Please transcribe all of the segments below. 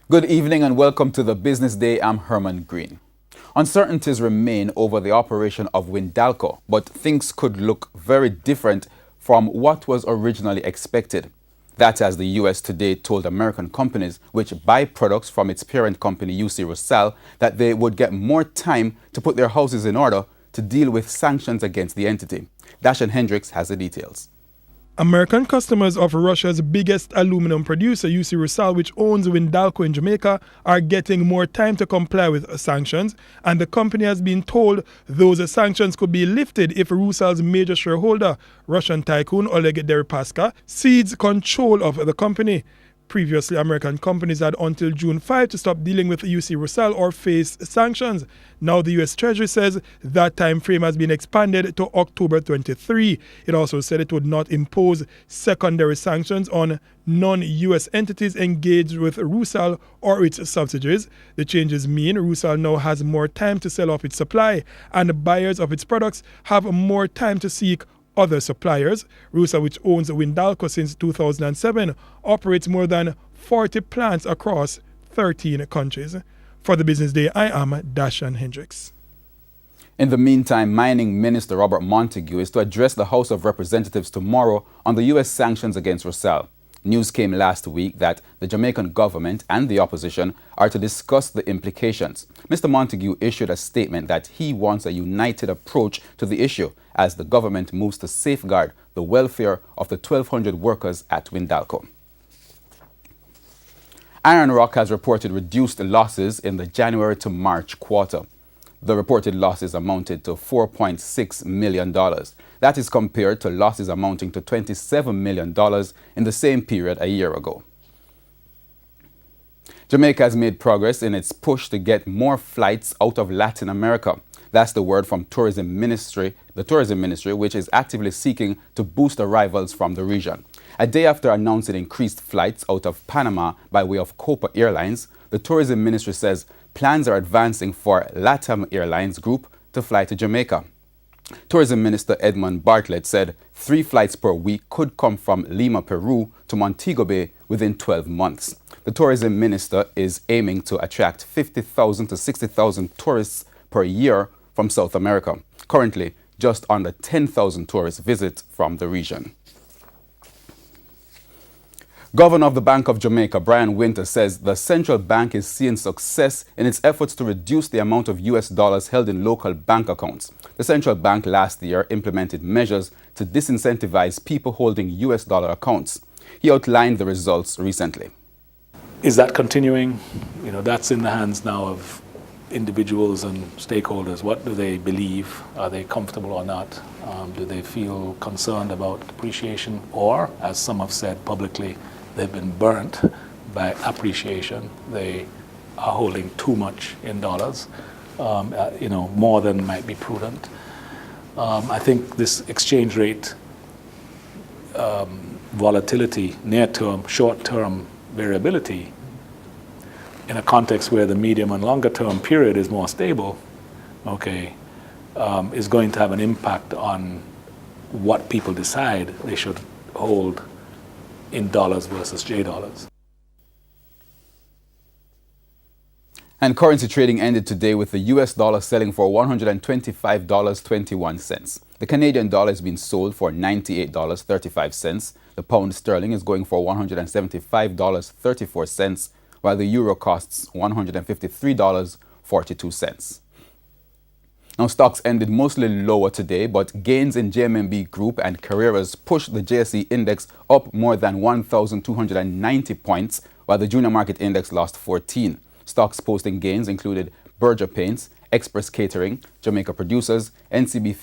Good evening and welcome to the Business Day. I'm Herman Green. Uncertainties remain over the operation of Windalco, but things could look very different from what was originally expected. That as the U.S. today told American companies which buy products from its parent company UC Rusal that they would get more time to put their houses in order to deal with sanctions against the entity. Dashan Hendricks has the details. American customers of Russia's biggest aluminum producer, UC Rusal, which owns Windalco in Jamaica, are getting more time to comply with sanctions, and the company has been told those sanctions could be lifted if Rusal's major shareholder, Russian tycoon Oleg Deripaska, cedes control of the company. Previously, American companies had until June 5 to stop dealing with UC Rusal or face sanctions. Now the U.S. Treasury says that time frame has been expanded to October 23. It also said it would not impose secondary sanctions on non-U.S. entities engaged with Rusal or its subsidiaries. The changes mean Rusal now has more time to sell off its supply, and buyers of its products have more time to seek other suppliers. Rusal, which owns Windalco since 2007, operates more than 40 plants across 13 countries. For the Business Day, I am Dashan Hendricks. In the meantime, Mining Minister Robert Montague is to address the House of Representatives tomorrow on the U.S. sanctions against Rusal. News came last week that the Jamaican government and the opposition are to discuss the implications. Mr. Montague issued a statement that he wants a united approach to the issue as the government moves to safeguard the welfare of the 1,200 workers at Windalco. Iron Rock has reported reduced losses in the January to March quarter. The reported losses amounted to $4.6 million. That is compared to losses amounting to $27 million in the same period a year ago. Jamaica has made progress in its push to get more flights out of Latin America. That's the word from the Tourism Ministry, which is actively seeking to boost arrivals from the region. A day after announcing increased flights out of Panama by way of Copa Airlines, the Tourism Ministry says plans are advancing for LATAM Airlines Group to fly to Jamaica. Tourism Minister Edmund Bartlett said 3 flights per week could come from Lima, Peru to Montego Bay within 12 months. The Tourism Minister is aiming to attract 50,000 to 60,000 tourists per year from South America. Currently, just under 10,000 tourists visit from the region. Governor of the Bank of Jamaica, Brian Winter, says the central bank is seeing success in its efforts to reduce the amount of US dollars held in local bank accounts. The central bank last year implemented measures to disincentivize people holding US dollar accounts. He outlined the results recently. Is that continuing? That's in the hands now of individuals and stakeholders. What do they believe? Are they comfortable or not? Do they feel concerned about depreciation? Or, as some have said publicly, they've been burnt by appreciation. They are holding too much in dollars, more than might be prudent. I think this exchange rate volatility, near-term, short-term variability, in a context where the medium and longer-term period is more stable, is going to have an impact on what people decide they should hold in dollars versus J dollars. And currency trading ended today with the US dollar selling for $125.21. The Canadian dollar is being sold for $98.35. The pound sterling is going for $175.34, while the euro costs $153.42. Now, stocks ended mostly lower today, but gains in JMMB Group and Carreras pushed the JSE index up more than 1,290 points, while the junior market index lost 14. Stocks posting gains included Berger Paints, Express Catering, Jamaica Producers, NCB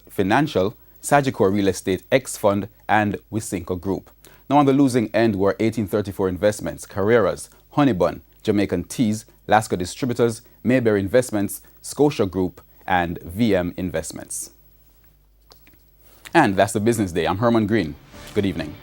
Financial, Sagicor Real Estate X Fund, and Wisynco Group. Now, on the losing end were 1834 Investments, Carreras, Honeybun, Jamaican Teas, Lasco Distributors, Mayberry Investments, Scotia Group, and VM Investments. And that's the Business Day. I'm Herman Green. Good evening.